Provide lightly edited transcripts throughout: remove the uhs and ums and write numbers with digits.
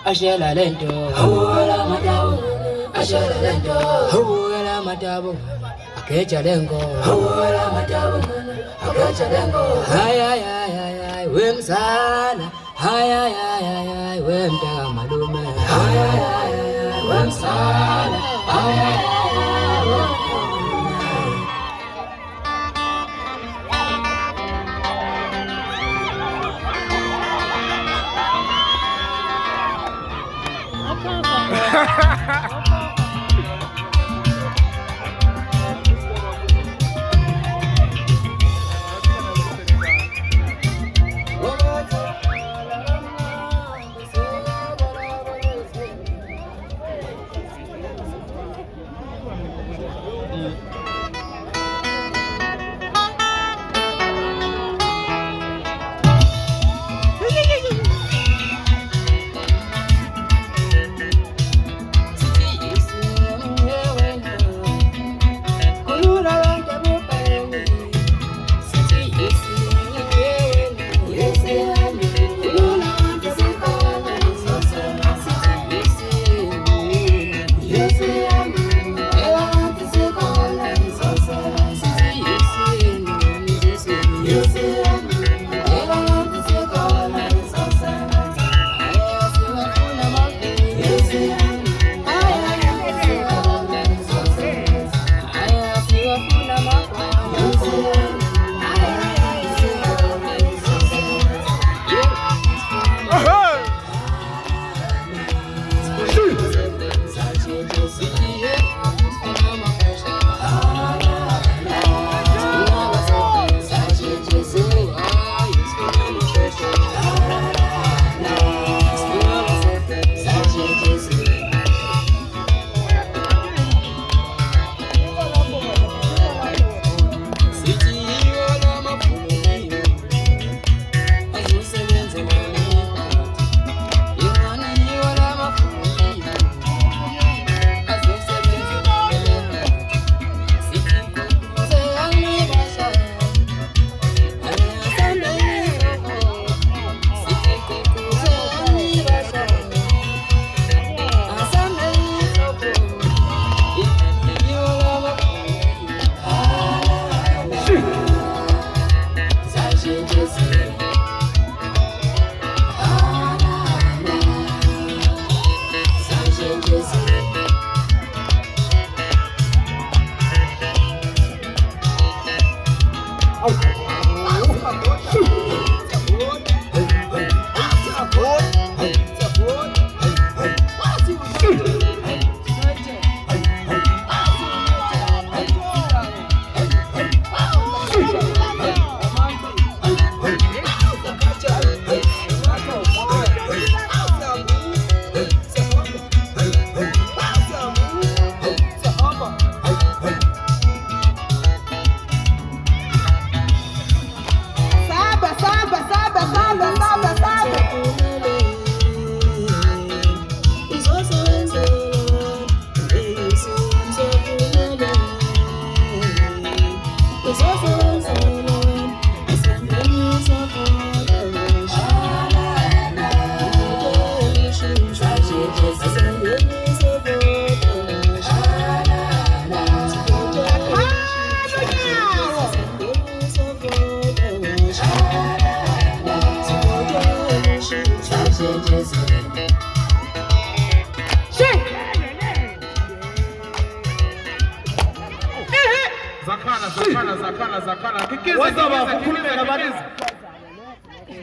Ashela lento, ashela lento, hula matabu, akecha lengo, hula matabu, akecha lengo. Ay ay ay ay ay, wemsana. Ay ay ay ay ay, wemtaka malume. Ay ay ay ay, wemsana. Ay ay ay ay. Zakana. Kikiza.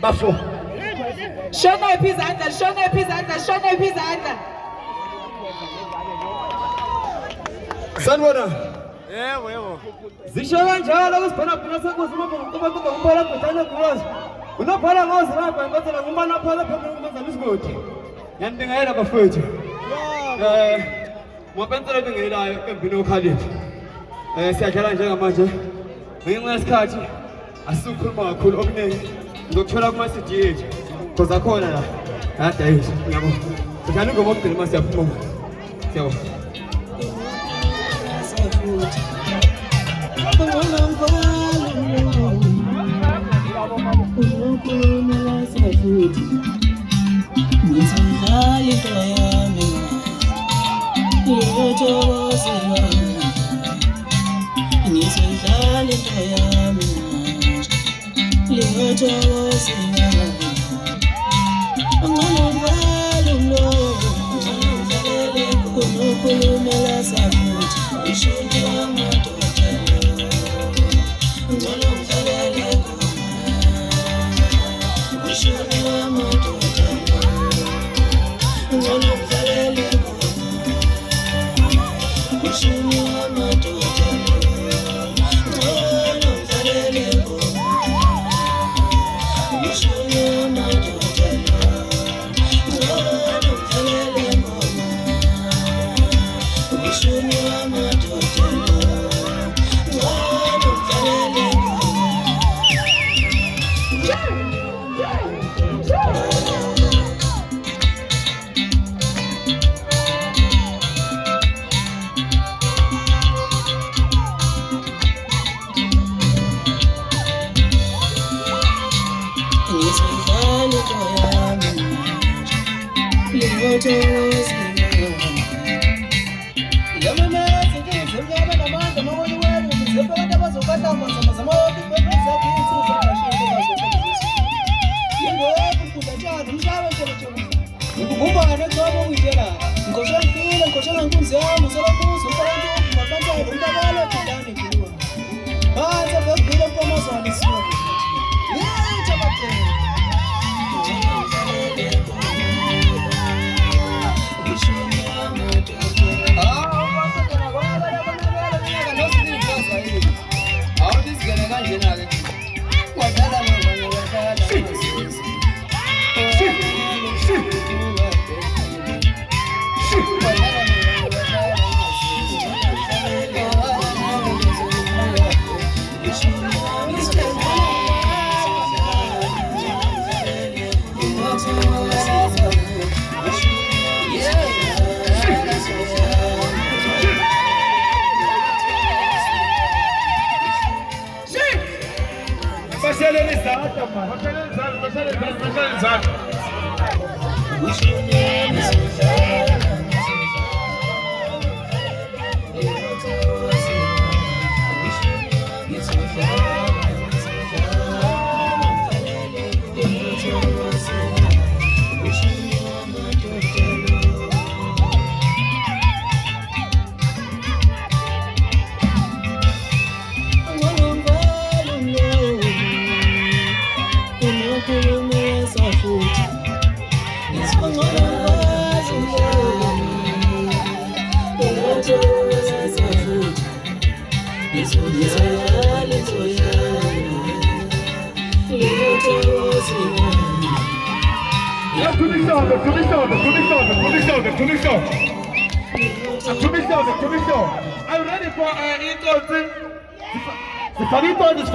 Bafo. Shona ipizandla. Sanibona. Yebo. Zisho kanjalo kusibona phela sekusima ngokuba kumbala kuthanda kuloza. Unophala ngozi lapha ngoba ngombana phala phela ngizama isigodi. Yandingayela bafowethu. Ngapensela bengelayo embini oKhaliphi. Siyadlala njengamanje. Ngenxa yesikhathi asikhuluma kakhulu okuningi. Ngokuthola kuma CD yethu. Khoza khona la. Hada yethu. Ngiyabona. Sidlala ingoma okugcina mase siyaphuma. Siyabona. I'm ready for intro.